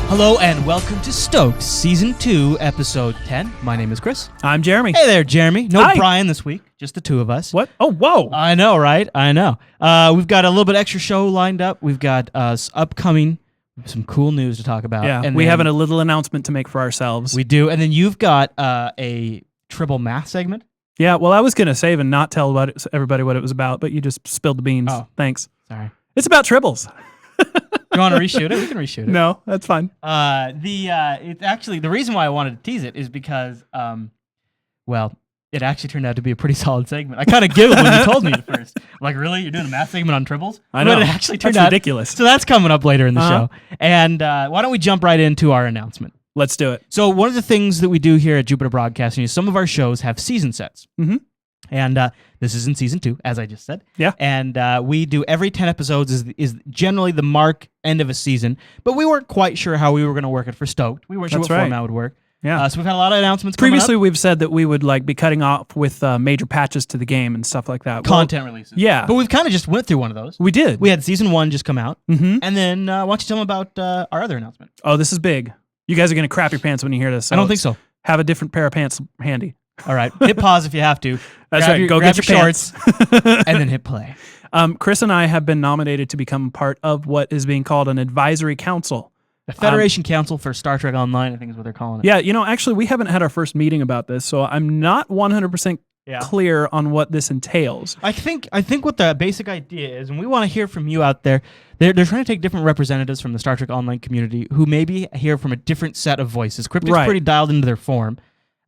Hello and welcome to STOked, Season 2, Episode 10. My name is Chris. I'm Jeremy. Hey there, Jeremy. No Hi. Brian this week, just the two of us. What? Oh, whoa. I know, right? I know. We've got a little bit extra show lined up. We've got upcoming, some cool news to talk about. Yeah, and we then have a little announcement to make for ourselves. We do. And then you've got a Tribble math segment. Yeah, well, I was going to save and not tell everybody what it was about, but you just spilled the beans. Oh. Thanks. Sorry. It's about Tribbles. You want to reshoot it? We can reshoot it. No, that's fine. It's actually, the reason why I wanted to tease it is because, it actually turned out to be a pretty solid segment. I kind of giggled when you told me at first. I'm like, really? You're doing a math segment on Tribbles? I know. But it actually turned That's out ridiculous. So that's coming up later in the show. And why don't we jump right into our announcement? Let's do it. So one of the things that we do here at Jupiter Broadcasting is some of our shows have season sets. Mm-hmm. And this is in Season 2, as I just said. Yeah. And we do every 10 episodes is generally the mark end of a season. But we weren't quite sure how we were going to work it for STOked. We weren't sure what format would work. Yeah. So we've had a lot of announcements Previously, coming up. we've said that we would be cutting off with major patches to the game and stuff like that. Content releases. Yeah. But we've kind of just went through one of those. We did. We had Season 1 just come out. Mm-hmm. And then why don't you tell them about our other announcement? Oh, this is big. You guys are going to crap your pants when you hear this. So I don't think so. Have a different pair of pants handy. All right. Hit pause if you have to. That's right. Go grab get your shorts and then hit play. Chris and I have been nominated to become part of what is being called an advisory council. The Federation Council for Star Trek Online, I think is what they're calling it. Yeah, actually, we haven't had our first meeting about this, so I'm not 100% clear on what this entails. I think what the basic idea is, and we want to hear from you out there, they're trying to take different representatives from the Star Trek Online community who maybe hear from a different set of voices. Cryptic's pretty dialed into their form,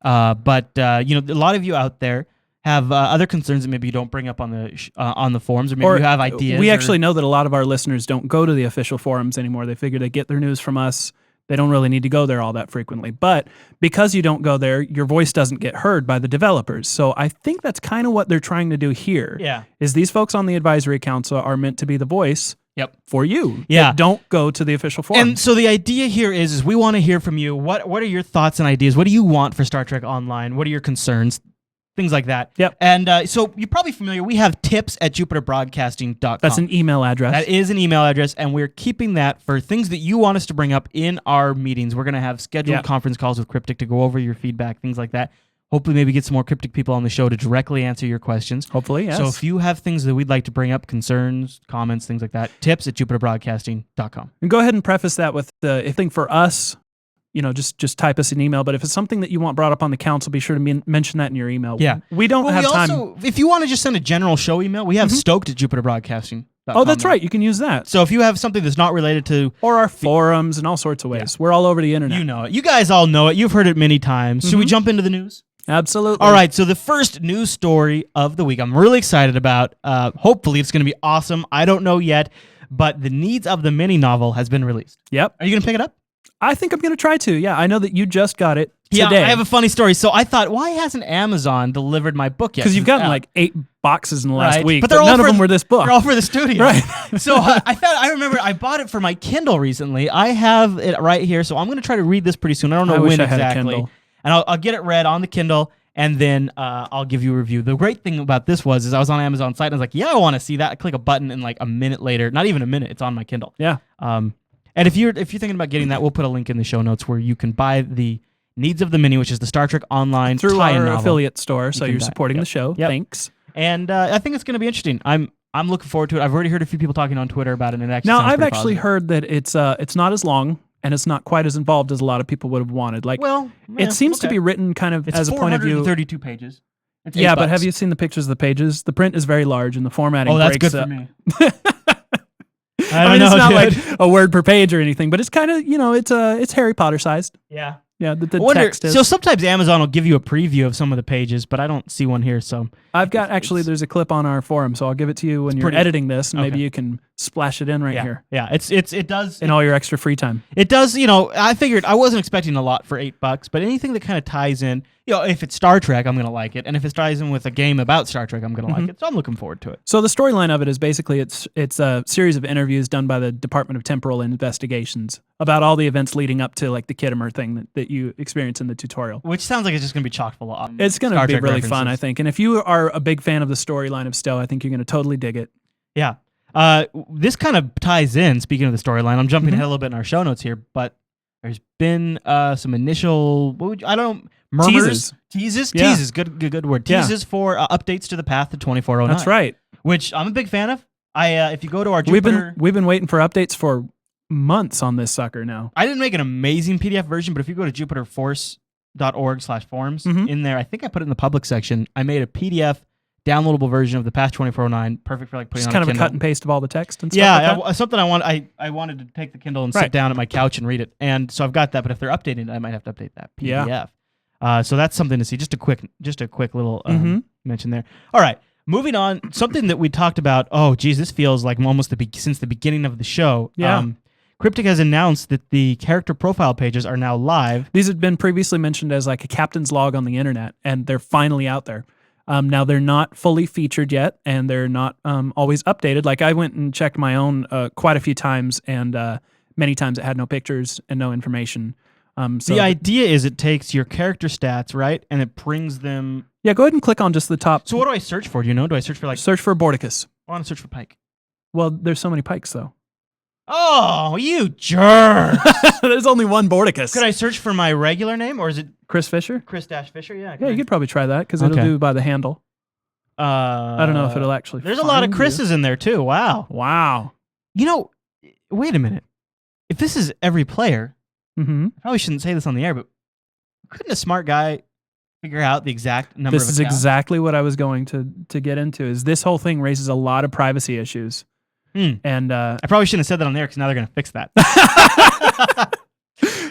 but a lot of you out there have other concerns that maybe you don't bring up on the forums, or maybe you have ideas. We actually know that a lot of our listeners don't go to the official forums anymore. They figure they get their news from us. They don't really need to go there all that frequently. But because you don't go there, your voice doesn't get heard by the developers. So I think that's kind of what they're trying to do here. Yeah. Is these folks on the advisory council are meant to be the voice for you. Yeah. Don't go to the official forums. And so the idea here is we want to hear from you. What are your thoughts and ideas? What do you want for Star Trek Online? What are your concerns? Things like that. Yep. And so you're probably familiar. We have tips@jupiterbroadcasting.com. That's an email address. That is an email address, and we're keeping that for things that you want us to bring up in our meetings. We're going to have scheduled conference calls with Cryptic to go over your feedback, things like that. Hopefully maybe get some more Cryptic people on the show to directly answer your questions. Hopefully, yes. So if you have things that we'd like to bring up, concerns, comments, things like that, tips@jupiterbroadcasting.com. And go ahead and preface that with if thing for us, just type us an email. But if it's something that you want brought up on the council, be sure to mention that in your email. Yeah. We don't have time. Also, if you want to just send a general show email, we have STOked@jupiterbroadcasting.com. Oh, that's right. You can use that. So if you have something that's not related to... Or our forums and all sorts of ways. We're all over the internet. You know it. You guys all know it. You've heard it many times. Should we jump into the news? Absolutely. All right, so the first news story of the week I'm really excited about. Hopefully it's going to be awesome. I don't know yet, but The Needs of the Mini novel has been released. Yep. Are you going to pick it up? I think I'm going to try to. Yeah, I know that you just got it today. Yeah, I have a funny story. So I thought, why hasn't Amazon delivered my book yet? Because you've gotten like 8 boxes in the last week, but all none of them were this book. They're all for the studio. Right. So I remember I bought it for my Kindle recently. I have it right here, so I'm going to try to read this pretty soon. I don't know when exactly. And I'll get it read on the Kindle, and then I'll give you a review. The great thing about this is I was on Amazon site, and I was like, yeah, I want to see that. I click a button, and like a minute later, not even a minute, it's on my Kindle. Yeah. And if you're thinking about getting that, we'll put a link in the show notes where you can buy the Needs of the Mini, which is the Star Trek Online through tie-in our novel. affiliate store. So you're supporting the show. Yep. Thanks. And I think it's going to be interesting. I'm looking forward to it. I've already heard a few people talking on Twitter about it. And it now I've actually heard that it's not as long and it's not quite as involved as a lot of people would have wanted. Like, it seems to be written kind of as a point of view. 32 pages. It's yeah, $8. but have you seen the pictures of the pages? The print is very large and the formatting. Oh, that's breaks good up. for me. I mean, it's not like a word per page or anything, but it's kind of, it's Harry Potter sized. Yeah. Yeah, the text is. So sometimes Amazon will give you a preview of some of the pages, but I don't see one here. So I've got there's a clip on our forum, so I'll give it to you when you're editing this, and maybe you can splash it in here. Yeah, it does in all your extra free time. It does. I figured I wasn't expecting a lot for $8, but anything that kind of ties in, if it's Star Trek, I'm gonna like it, and if it ties in with a game about Star Trek, I'm gonna like it. So I'm looking forward to it. So the storyline of it is basically it's a series of interviews done by the Department of Temporal Investigations about all the events leading up to like the Kittimer thing that you experience in the tutorial. Which sounds like it's just gonna be chock full of. It's gonna be really fun, I think. And if you are a big fan of the storyline of STO, I think you're gonna totally dig it. Yeah. This kind of ties in. Speaking of the storyline, I'm jumping ahead a little bit in our show notes here, but There's been some initial, I don't know, murmurs. Teases. Yeah. Teases. Good word. Teases for updates to the path to 2409. That's right. Which I'm a big fan of. If you go to our Jupiter... We've been waiting for updates for months on this sucker now. I didn't make an amazing PDF version, but if you go to jupiterforce.org/forums, in there, I think I put it in the public section, I made a PDF downloadable version of the Path 2409, perfect for like putting just on kind a of Kindle. A cut and paste of all the text and stuff like that? Something I wanted to take the Kindle and sit down at my couch and read it. And so I've got that, but if they're updating it, I might have to update that PDF. Yeah. So that's something to see. Just a quick little mention there. All right. Moving on, something that we talked about, this feels like almost since the beginning of the show. Yeah. Cryptic has announced that the character profile pages are now live. These had been previously mentioned as like a captain's log on the internet, and they're finally out there. Now, they're not fully featured yet, and they're not always updated. Like, I went and checked my own quite a few times, and many times it had no pictures and no information. So the idea is it takes your character stats, right, and it brings them... Yeah, go ahead and click on just the top. So what do I search for? Do you know? Do I search for like... Search for Bordicus. I want to search for Pike. Well, there's so many pikes, though. Oh, you jerk! There's only one Bordicus. Could I search for my regular name, or is it... Chris Fisher? Chris-Fisher, yeah. Yeah, you could probably try that, because it'll do by the handle. I don't know if it'll actually There's a lot of Chris's in there, too. Wow. Wow. You know, wait a minute. If this is every player, I probably shouldn't say this on the air, but couldn't a smart guy figure out the exact number of accounts? This is exactly what I was going to get into, is this whole thing raises a lot of privacy issues. And I probably shouldn't have said that on the air, because now they're going to fix that.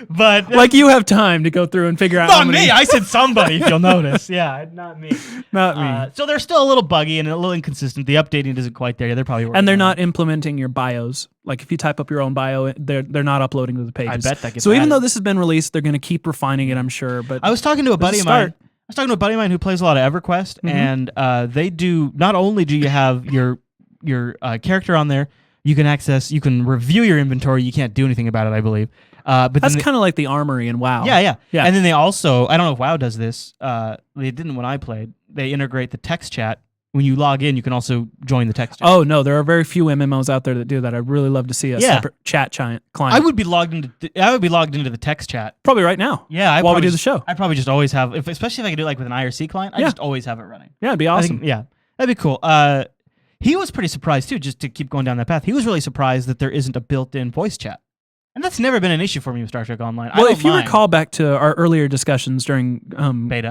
But like, you have time to go through and figure out. Not me. I said somebody, if you'll notice. Yeah, not me. Not me. So they're still a little buggy and a little inconsistent. The updating isn't quite there. They're probably working. And they're not implementing your bios. Like, if you type up your own bio, they're not uploading to the pages. I bet that gets So added. Even though this has been released, they're going to keep refining it, I'm sure. But I was talking to a buddy of mine. Who plays a lot of EverQuest, and they do. Not only do you have your character on there, you can review your inventory. You can't do anything about it, I believe. But that's kind of like the Armory in WoW. Yeah. And then they also, I don't know if WoW does this. They didn't when I played. They integrate the text chat. When you log in, you can also join the text chat. Oh no, there are very few MMOs out there that do that. I'd really love to see a separate chat client. I would be logged into the text chat probably right now. Yeah, while we do the show, I probably just always have, especially if I could do it like with an IRC client. I just always have it running. Yeah, it'd be awesome. That'd be cool. He was pretty surprised too, just to keep going down that path. He was really surprised that there isn't a built-in voice chat. And that's never been an issue for me with Star Trek Online. Well, if you recall back to our earlier discussions during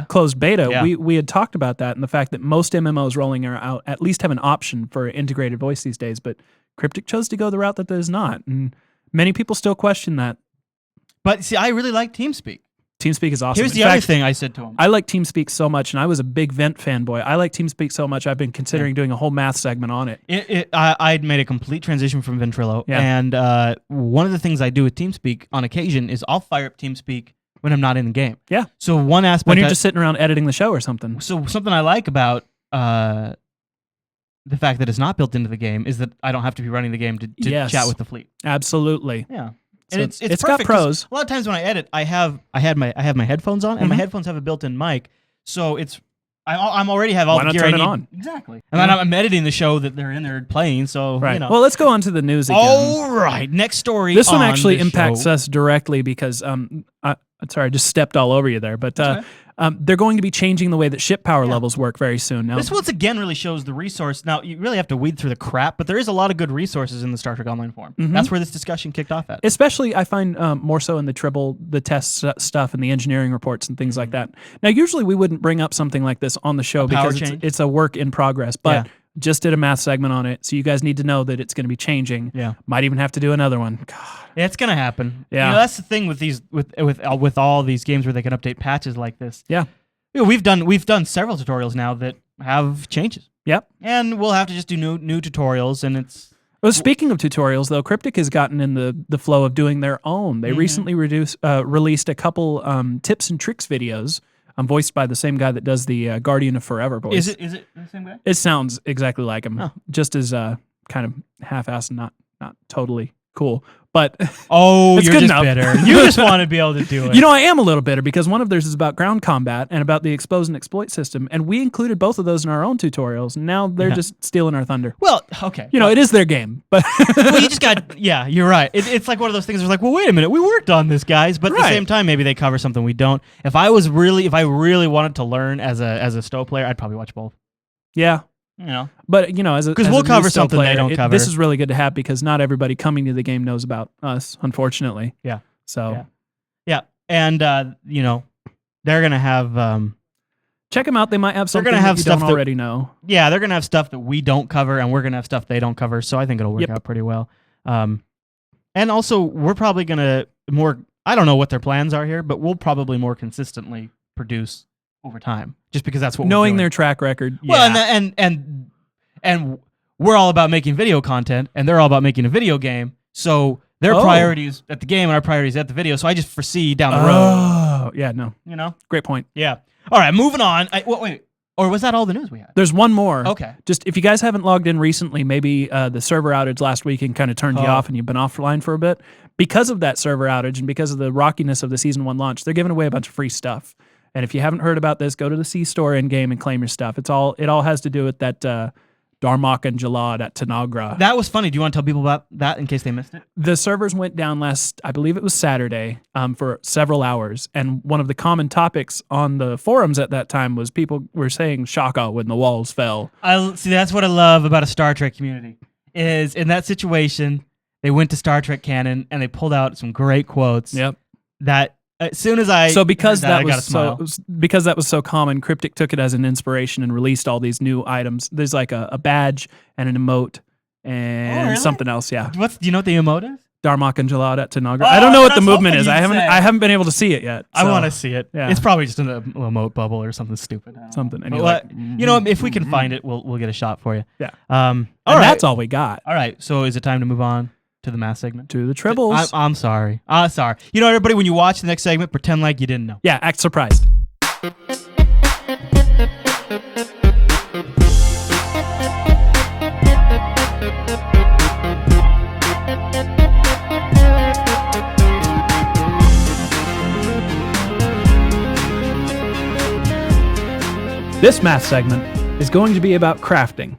closed beta, we had talked about that and the fact that most MMOs rolling out at least have an option for integrated voice these days, but Cryptic chose to go the route that there's not. And many people still question that. But see, I really like TeamSpeak. TeamSpeak is awesome. Here's the other thing I said to him. I like TeamSpeak so much, and I was a big Vent fanboy. I like TeamSpeak so much, I've been considering doing a whole math segment on it. I'd made a complete transition from Ventrilo, and one of the things I do with TeamSpeak on occasion is I'll fire up TeamSpeak when I'm not in the game. Yeah. So one aspect... When you're just sitting around editing the show or something. So something I like about the fact that it's not built into the game is that I don't have to be running the game to chat with the fleet. Absolutely. Yeah. So and it's got pros. A lot of times when I edit, I have my headphones on, and my headphones have a built-in mic, so I'm already have all the gear I need. On? Exactly. And then I'm editing the show that they're in there playing, so right. You know. Well, let's go on to the news again. All right, next story. This one actually impacts us directly because sorry, I just stepped all over you there, but they're going to be changing the way that ship power levels work very soon. Now, this once again really shows the resource. Now, you really have to weed through the crap, but there is a lot of good resources in the Star Trek Online forum. That's where this discussion kicked off at. Especially, I find more so in the Tribble, the test stuff and the engineering reports and things like that. Now, usually we wouldn't bring up something like this on the show because it's a work in progress, but just did a math segment on it, so you guys need to know that it's going to be changing. Yeah. Might even have to do another one. God. Yeah, it's going to happen. Yeah. You know, that's the thing with these with all these games where they can update patches like this. Yeah. You know, we've done several tutorials now that have changes. Yep. And we'll have to just do new tutorials, and it's... Well, speaking of tutorials, though, Cryptic has gotten in the flow of doing their own. They recently released a couple tips and tricks videos. I'm voiced by the same guy that does the Guardian of Forever voice. Is it the same guy? It sounds exactly like him, just as kind of half-assed and not totally cool. but Oh, it's you're good just enough. bitter. You just want to be able to do it. You know, I am a little bitter because one of theirs is about ground combat and about the expose and exploit system, and we included both of those in our own tutorials. And now they're just stealing our thunder. Well, okay. You know, it is their game, but Well, you just got, yeah, you're right. It's like one of those things where it's like, well, wait a minute, we worked on this, guys, but at the Right. same time, maybe they cover something we don't. If I really wanted to learn as a Stow player, I'd probably watch both. yeah. You know, But, you know, as a 'Cause as we'll a new cover Stow something they player, don't cover. This is really good to have because not everybody coming to the game knows about us, unfortunately. Yeah. So yeah, and you know, they're gonna have check them out. They might have something gonna have that you stuff don't that- already know. yeah, they're gonna have stuff that we don't cover, and we're gonna have stuff they don't cover. So I think it'll work Yep. out pretty well. And also, we're probably gonna more. I don't know what their plans are here, but we'll probably more consistently produce over time, just because that's what Knowing we're doing. their track record. Well, yeah. and we're all about making video content, and they're all about making a video game. So their Oh. priorities at the game and our priorities at the video. So I just foresee down the road, Oh, yeah, no. you know. Great point. Yeah. All right, moving on. Wait, or was that all the news we had? There's one more. Okay. Just if you guys haven't logged in recently, maybe the server outage last weekend kind of turned you Oh. off and you've been offline for a bit. Because of that server outage and because of the rockiness of the Season 1 launch, they're giving away a bunch of free stuff. And if you haven't heard about this, go to the C store in game and claim your stuff. It all has to do with that Darmok and Jalad at Tanagra. That was funny. Do you want to tell people about that in case they missed it? The servers went down I believe it was Saturday, for several hours. And one of the common topics on the forums at that time was people were saying "Shaka" when the walls fell. I see. That's what I love about a Star Trek community. Is in that situation, they went to Star Trek canon and they pulled out some great quotes. Yep. That as soon as I So because heard that, I that got a was smile. because that was so common, Cryptic took it as an inspiration and released all these new items. There's like a badge and an emote and really? something else. Yeah, Do you know what the emote is? Darmok and Jalad at Tanagra. Oh, I don't know what the that's movement hoping is. you'd say. I haven't been able to see it yet. I so, want to see it. yeah. It's probably just an emote bubble or something stupid. I don't know. something. And But you're what- like, you know, if we can find it, we'll get a shot for you. Yeah. All and right. that's all we got. All right. So is it time to move on to the math segment? To the Tribbles. I'm sorry. Sorry. You know, everybody, when you watch the next segment, pretend like you didn't know. Yeah, act surprised. This math segment is going to be about crafting.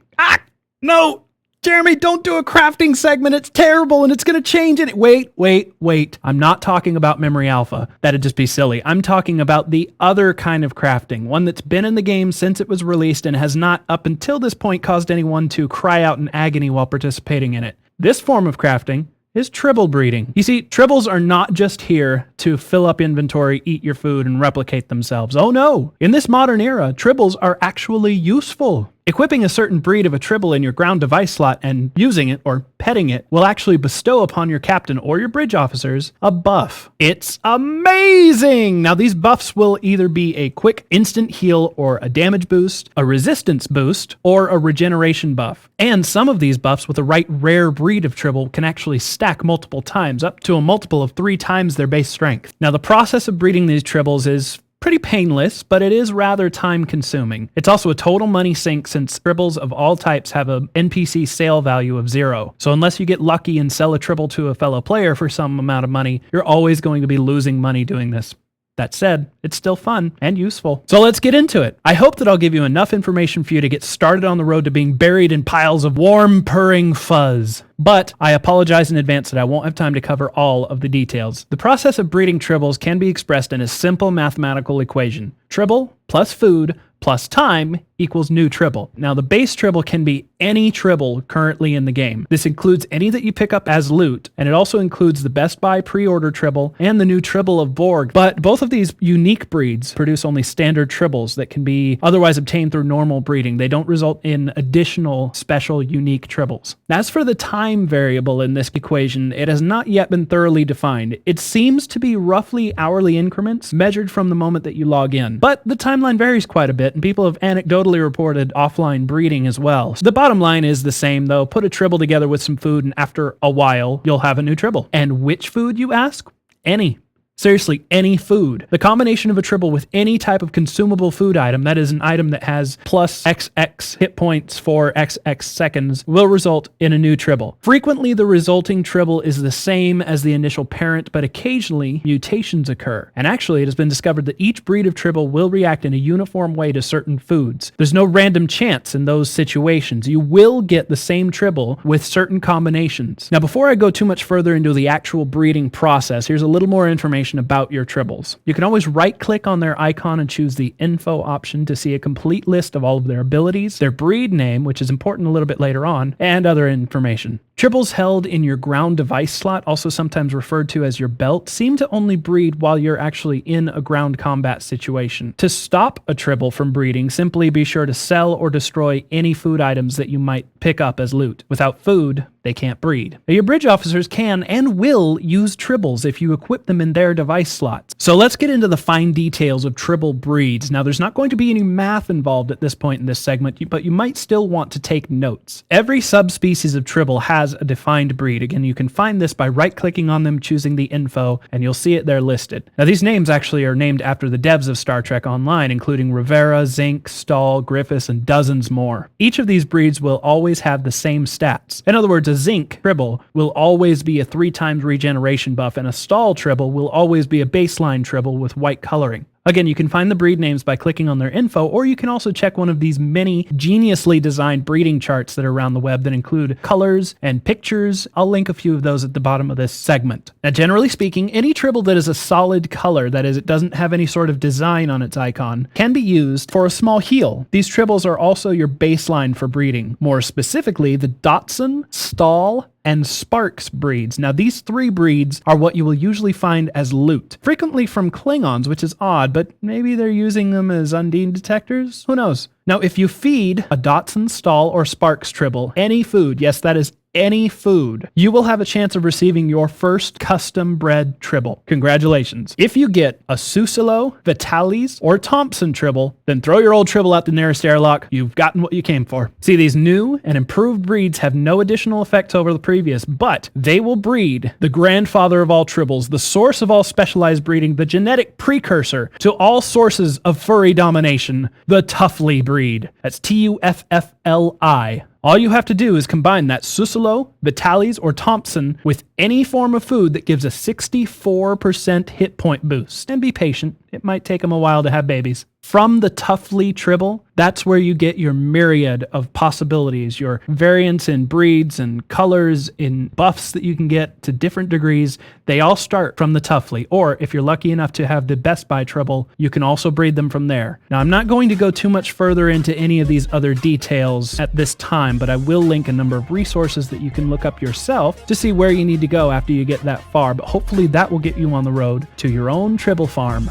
No! Jeremy, don't do a crafting segment. It's terrible and it's going to change it. Wait. I'm not talking about Memory Alpha. That'd just be silly. I'm talking about the other kind of crafting, one that's been in the game since it was released and has not, up until this point, caused anyone to cry out in agony while participating in it. This form of crafting is Tribble Breeding. You see, Tribbles are not just here to fill up inventory, eat your food, and replicate themselves. Oh no! In this modern era, Tribbles are actually useful. Equipping a certain breed of a Tribble in your ground device slot and using it, or petting it, will actually bestow upon your captain or your bridge officers a buff. It's amazing! Now these buffs will either be a quick instant heal or a damage boost, a resistance boost, or a regeneration buff. And some of these buffs with the right rare breed of Tribble can actually stack multiple times, up to a multiple of 3 times their base strength. Now the process of breeding these Tribbles is pretty painless, but it is rather time consuming. It's also a total money sink since Tribbles of all types have a NPC sale value of 0. So unless you get lucky and sell a Tribble to a fellow player for some amount of money, you're always going to be losing money doing this. That said, it's still fun and useful. So let's get into it. I hope that I'll give you enough information for you to get started on the road to being buried in piles of warm, purring fuzz. But I apologize in advance that I won't have time to cover all of the details. The process of breeding Tribbles can be expressed in a simple mathematical equation. Tribble plus food plus time equals new Tribble. Now the base Tribble can be any Tribble currently in the game. This includes any that you pick up as loot, and it also includes the Best Buy pre-order Tribble and the new Tribble of Borg. But both of these unique breeds produce only standard Tribbles that can be otherwise obtained through normal breeding. They don't result in additional special unique Tribbles. As for the time variable in this equation, it has not yet been thoroughly defined. It seems to be roughly hourly increments measured from the moment that you log in. But the timeline varies quite a bit, and people have anecdotally reported offline breeding as well. So the bottom line is the same though. Put a Tribble together with some food and after a while, you'll have a new Tribble. And which food, you ask? Any. Seriously, any food. The combination of a Tribble with any type of consumable food item, that is an item that has plus XX hit points for XX seconds, will result in a new Tribble. Frequently, the resulting Tribble is the same as the initial parent, but occasionally mutations occur. And actually, it has been discovered that each breed of Tribble will react in a uniform way to certain foods. There's no random chance in those situations. You will get the same Tribble with certain combinations. Now, before I go too much further into the actual breeding process, here's a little more information about your Tribbles. You can always right-click on their icon and choose the info option to see a complete list of all of their abilities, their breed name, which is important a little bit later on, and other information. Tribbles held in your ground device slot, also sometimes referred to as your belt, seem to only breed while you're actually in a ground combat situation. To stop a Tribble from breeding, simply be sure to sell or destroy any food items that you might pick up as loot. Without food, they can't breed. Now, your bridge officers can and will use Tribbles if you equip them in their device slots. So let's get into the fine details of Tribble Breeds. Now, there's not going to be any math involved at this point in this segment, but you might still want to take notes. Every subspecies of Tribble has a defined breed. Again, you can find this by right-clicking on them, choosing the info, and you'll see it there listed. Now, these names actually are named after the devs of Star Trek Online, including Rivera, Zink, Stahl, Griffiths, and dozens more. Each of these breeds will always have the same stats. In other words, a Zink Tribble will always be a 3x regeneration buff, and a Stahl Tribble will always be a baseline Tribble with white coloring. Again, you can find the breed names by clicking on their info, or you can also check one of these many geniusly designed breeding charts that are around the web that include colors and pictures. I'll link a few of those at the bottom of this segment. Now, generally speaking, any Tribble that is a solid color, that is, it doesn't have any sort of design on its icon, can be used for a small heal. These Tribbles are also your baseline for breeding. More specifically, the Dotson, Stahl, and Sparks breeds. Now, these three breeds are what you will usually find as loot, frequently from Klingons, which is odd, but maybe they're using them as Undine detectors? Who knows? Now, if you feed a Dotson, Stahl, or Sparks Tribble any food, yes, that is any food, you will have a chance of receiving your first custom-bred Tribble. Congratulations. If you get a Susilo, Vitalis, or Thompson Tribble, then throw your old Tribble out the nearest airlock. You've gotten what you came for. See, these new and improved breeds have no additional effects over the previous, but they will breed the grandfather of all Tribbles, the source of all specialized breeding, the genetic precursor to all sources of furry domination, the Tuffly breed. That's Tuffli. All you have to do is combine that Susilo, Vitalis, or Thompson with any form of food that gives a 64% hit point boost. And be patient. It might take them a while to have babies. From the Tuffly Tribble, that's where you get your myriad of possibilities, your variants in breeds and colors, in buffs that you can get to different degrees. They all start from the Tuffly, or if you're lucky enough to have the Best Buy Tribble, you can also breed them from there. Now, I'm not going to go too much further into any of these other details at this time, but I will link a number of resources that you can look up yourself to see where you need to go after you get that far, but hopefully that will get you on the road to your own Tribble farm.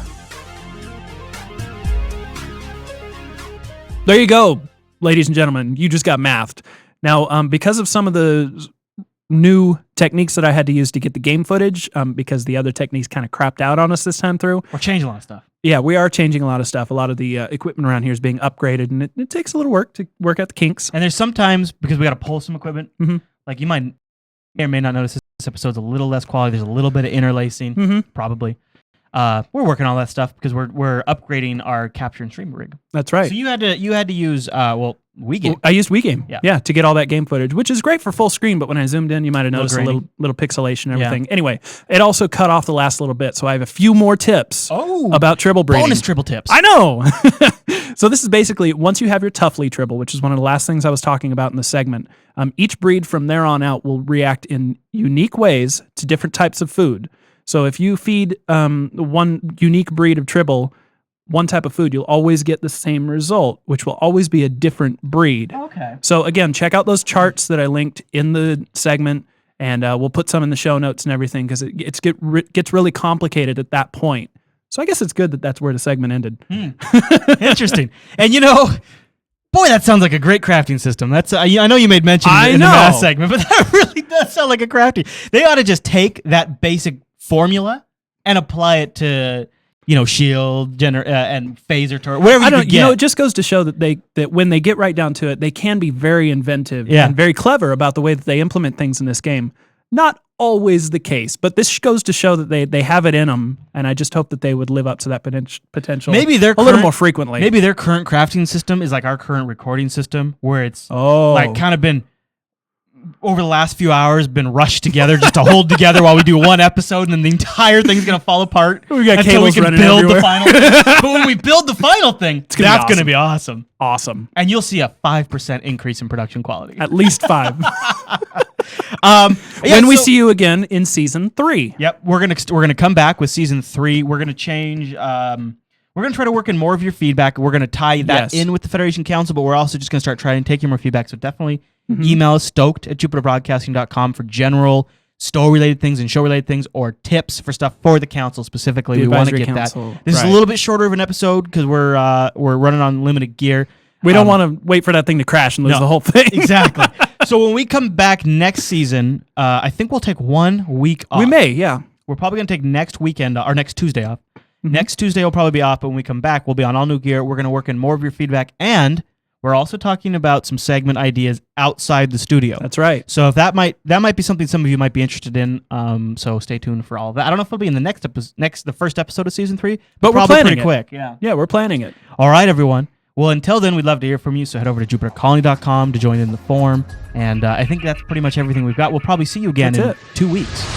There you go, ladies and gentlemen. You just got mathed. Now, because of some of the new techniques that I had to use to get the game footage, because the other techniques kind of crapped out on us this time through. We're changing a lot of stuff. Yeah, we are changing a lot of stuff. A lot of the equipment around here is being upgraded, and it takes a little work to work out the kinks. And there's sometimes, because we got to pull some equipment, like you might or may not notice this episode's a little less quality. There's a little bit of interlacing, probably. We're working on all that stuff because we're upgrading our capture and stream rig. That's right. So you had to use WeGame. I used WeGame. Yeah, to get all that game footage, which is great for full screen. But when I zoomed in, you might have noticed a little pixelation and everything. Yeah. Anyway, it also cut off the last little bit, so I have a few more tips about Tribble breeding. Bonus Tribble tips. I know. So this is basically once you have your Tuffly Tribble, which is one of the last things I was talking about in the segment. Each breed from there on out will react in unique ways to different types of food. So if you feed one unique breed of Tribble one type of food, you'll always get the same result, which will always be a different breed. Okay. So again, check out those charts that I linked in the segment, and we'll put some in the show notes and everything because it gets really complicated at that point. So I guess it's good that that's where the segment ended. Interesting. And boy, that sounds like a great crafting system. That's I know you made mention in the last segment, but that really does sound like a crafting. They ought to just take that basic formula and apply it to shield and phaser turret, wherever you could get. It just goes to show that when they get right down to it, they can be very inventive and very clever about the way that they implement things in this game. Not always the case, but this goes to show that they have it in them, and I just hope that they would live up to that potential. Maybe they're a little more frequently. Maybe their current crafting system is like our current recording system, where it's like kind of been over the last few hours been rushed together just to hold together while we do one episode, and then the entire thing's gonna fall apart. We got until we cables can running build everywhere. the final thing. But when we build the final thing, that's gonna be awesome. Awesome. And you'll see a 5% increase in production quality. At least 5. When we see you again in season 3. Yep, we're gonna come back with season 3. We're gonna change. We're gonna try to work in more of your feedback. We're gonna tie that in with the Federation Council, but we're also just gonna start trying to take more feedback. So definitely email us STOked@JupiterBroadcasting.com for general store-related things and show-related things, or tips for stuff for the council specifically. We want to get that. This is a little bit shorter of an episode because we're running on limited gear. We don't want to wait for that thing to crash and lose the whole thing. Exactly. So when we come back next season, I think we'll take 1 week off. We may, yeah. We're probably going to take next weekend or next Tuesday off. Next Tuesday will probably be off, but when we come back, we'll be on all new gear. We're going to work in more of your feedback, and we're also talking about some segment ideas outside the studio. That's right. So if that might be something some of you might be interested in. So stay tuned for all of that. I don't know if it'll be in the the first episode of season 3, but we're probably planning pretty quick. Yeah, we're planning it. All right, everyone. Well, until then, we'd love to hear from you. So head over to JupiterColony.com to join in the forum. And I think that's pretty much everything we've got. We'll probably see you again in 2 weeks.